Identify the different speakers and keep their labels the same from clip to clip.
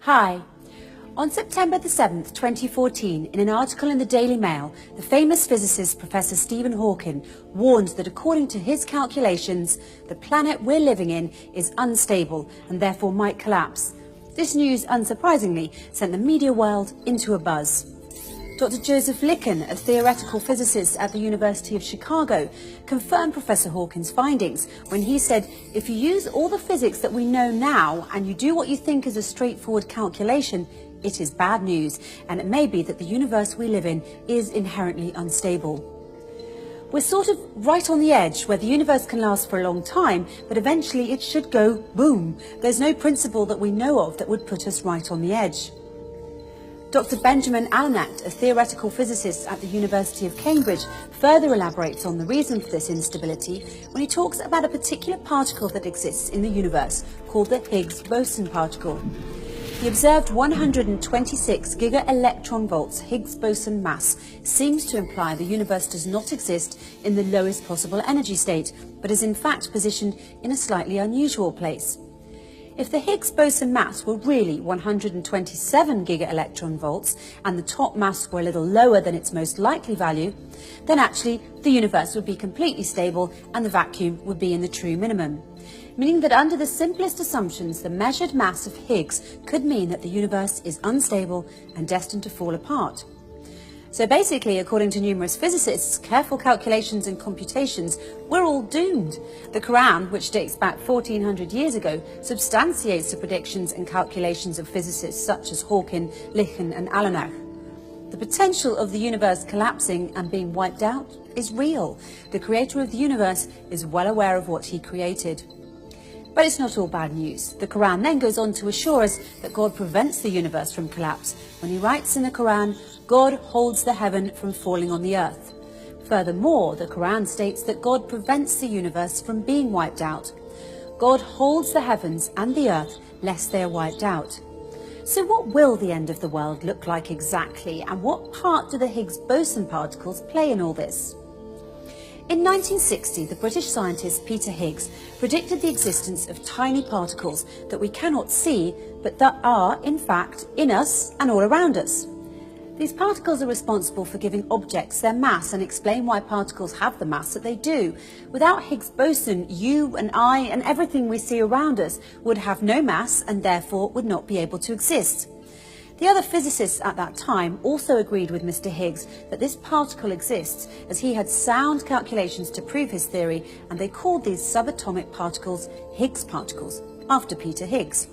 Speaker 1: Hi. On September the 7th, 2014, in an article in the Daily Mail, the famous physicist Professor Stephen Hawking warned that according to his calculations, the planet we're living in is unstable and therefore might collapse. This news, unsurprisingly, sent the media world into a buzz. Dr. Joseph Licken, a theoretical physicist at the University of Chicago, confirmed Professor Hawking's findings when he said, if you use all the physics that we know now and you do what you think is a straightforward calculation, it is bad news, and it may be that the universe we live in is inherently unstable. We're sort of right on the edge where the universe can last for a long time, but eventually it should go boom. There's no principle that we know of that would put us right on the edge. Dr. Benjamin Alanacht, a theoretical physicist at the University of Cambridge, further elaborates on the reason for this instability when he talks about a particular particle that exists in the universe called the Higgs boson particle. The observed 126 giga-electron-volts Higgs boson mass seems to imply the universe does not exist in the lowest possible energy state, but is in fact positioned in a slightly unusual place. If the Higgs boson mass were really 127 giga-electron-volts and the top mass were a little lower than its most likely value, then actually the universe would be completely stable and the vacuum would be in the true minimum. Meaning that under the simplest assumptions, the measured mass of Higgs could mean that the universe is unstable and destined to fall apart. So basically, according to numerous physicists, careful calculations and computations, we're all doomed. The Quran, which dates back 1400 years ago, substantiates the predictions and calculations of physicists such as Hawking, Licken and Alanacht. The potential of the universe collapsing and being wiped out is real. The creator of the universe is well aware of what he created. But it's not all bad news. The Quran then goes on to assure us that God prevents the universe from collapse when he writes in the Quran, God holds the heaven from falling on the earth. Furthermore, the Quran states that God prevents the universe from being wiped out. God holds the heavens and the earth lest they are wiped out. So what will the end of the world look like exactly, and what part do the Higgs boson particles play in all this? In 1960, the British scientist Peter Higgs predicted the existence of tiny particles that we cannot see, but that are, in fact, in us and all around us. These particles are responsible for giving objects their mass and explain why particles have the mass that they do. Without Higgs boson, you and I and everything we see around us would have no mass and therefore would not be able to exist. The other physicists at that time also agreed with Mr. Higgs that this particle exists, as he had sound calculations to prove his theory, and they called these subatomic particles Higgs particles, after Peter Higgs.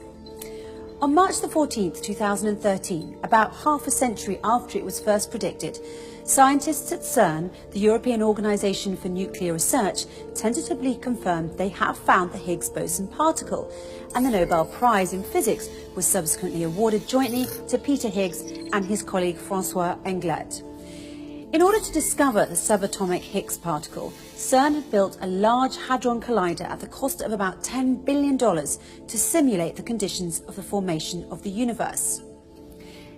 Speaker 1: On March the 14th, 2013, about half a century after it was first predicted, scientists at CERN, the European Organisation for Nuclear Research, tentatively confirmed they have found the Higgs boson particle, and the Nobel Prize in Physics was subsequently awarded jointly to Peter Higgs and his colleague François Englert. In order to discover the subatomic Higgs particle, CERN had built a large hadron collider at the cost of about $10 billion to simulate the conditions of the formation of the universe.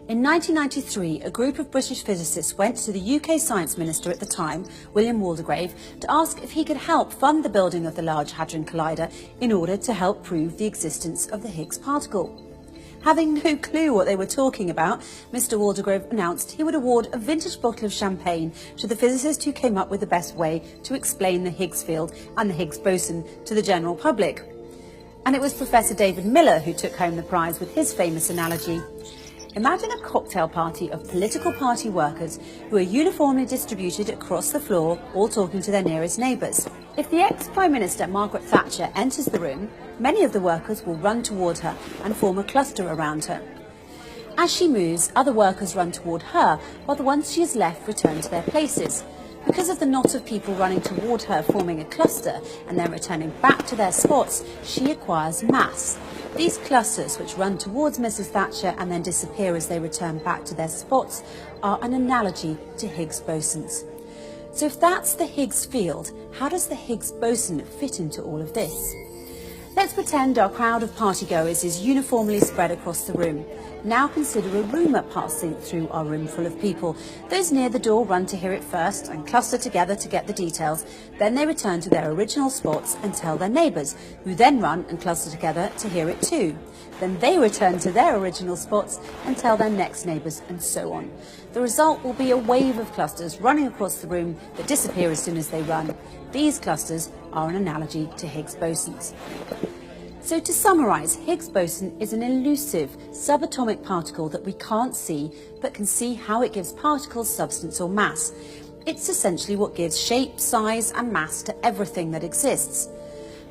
Speaker 1: In 1993, a group of British physicists went to the UK Science Minister at the time, William Waldegrave, to ask if he could help fund the building of the Large Hadron Collider in order to help prove the existence of the Higgs particle. Having no clue what they were talking about, Mr. Waldegrave announced he would award a vintage bottle of champagne to the physicist who came up with the best way to explain the Higgs field and the Higgs boson to the general public. And it was Professor David Miller who took home the prize with his famous analogy. Imagine a cocktail party of political party workers who are uniformly distributed across the floor, all talking to their nearest neighbours. If the ex-Prime Minister Margaret Thatcher enters the room, many of the workers will run toward her and form a cluster around her. As she moves, other workers run toward her, while the ones she has left return to their places. Because of the knot of people running toward her forming a cluster and then returning back to their spots, she acquires mass. These clusters, which run towards Mrs. Thatcher and then disappear as they return back to their spots, are an analogy to Higgs bosons. So if that's the Higgs field, how does the Higgs boson fit into all of this? Let's pretend our crowd of partygoers is uniformly spread across the room. Now consider a rumour passing through our room full of people. Those near the door run to hear it first and cluster together to get the details. Then they return to their original spots and tell their neighbours, who then run and cluster together to hear it too. Then they return to their original spots and tell their next neighbours, and so on. The result will be a wave of clusters running across the room that disappear as soon as they run. These clusters are an analogy to Higgs bosons. So to summarise, Higgs boson is an elusive subatomic particle that we can't see, but can see how it gives particles substance or mass. It's essentially what gives shape, size and mass to everything that exists.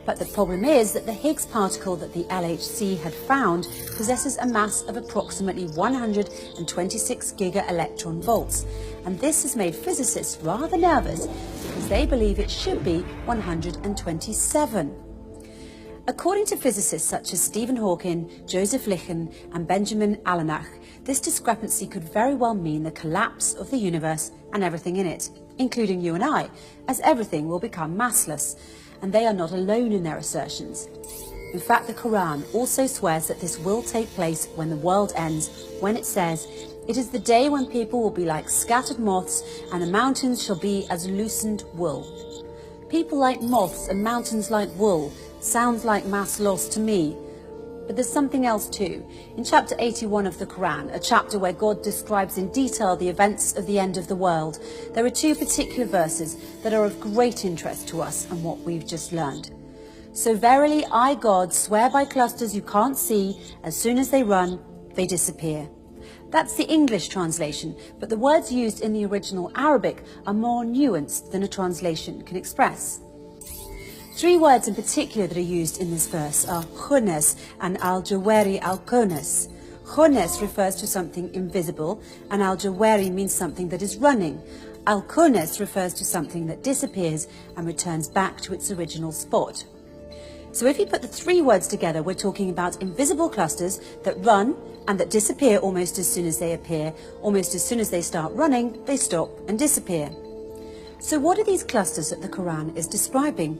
Speaker 1: But the problem is that the Higgs particle that the LHC had found possesses a mass of approximately 126 giga-electron volts, and this has made physicists rather nervous because they believe it should be 127. According to physicists such as Stephen Hawking, JosephLichen and Benjamin Allenach, this discrepancy could very well mean the collapse of the universe and everything in it, including you and I, as everything will become massless. And they are not alone in their assertions. In fact, the Quran also swears that this will take place when the world ends, when it says, "It is the day when people will be like scattered moths, and the mountains shall be as loosened wool." People like moths and mountains like wool sounds like mass loss to me. But there's something else too. In chapter 81 of the Quran, a chapter where God describes in detail the events of the end of the world, there are two particular verses that are of great interest to us and what we've just learned. "So verily I, God, swear by clusters you can't see, as soon as they run, they disappear." That's the English translation, but the words used in the original Arabic are more nuanced than a translation can express. Three words in particular that are used in this verse are khunes and al-jawari al-kunes. Khunes refers to something invisible, and al-jawari means something that is running. Al-kunes refers to something that disappears and returns back to its original spot. So if you put the three words together, we're talking about invisible clusters that run and that disappear almost as soon as they appear. Almost as soon as they start running, they stop and disappear. So what are these clusters that the Quran is describing?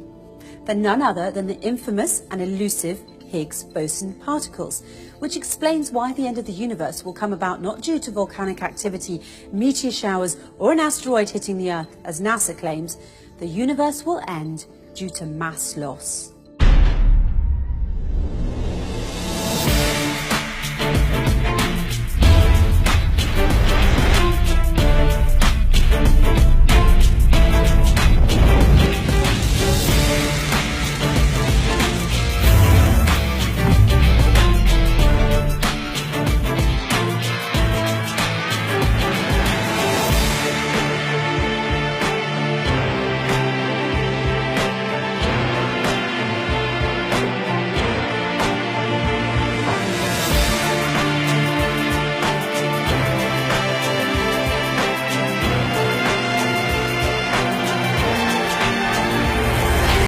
Speaker 1: They're none other than the infamous and elusive Higgs boson particles, which explains why the end of the universe will come about not due to volcanic activity, meteor showers, or an asteroid hitting the Earth, as NASA claims. The universe will end due to mass loss.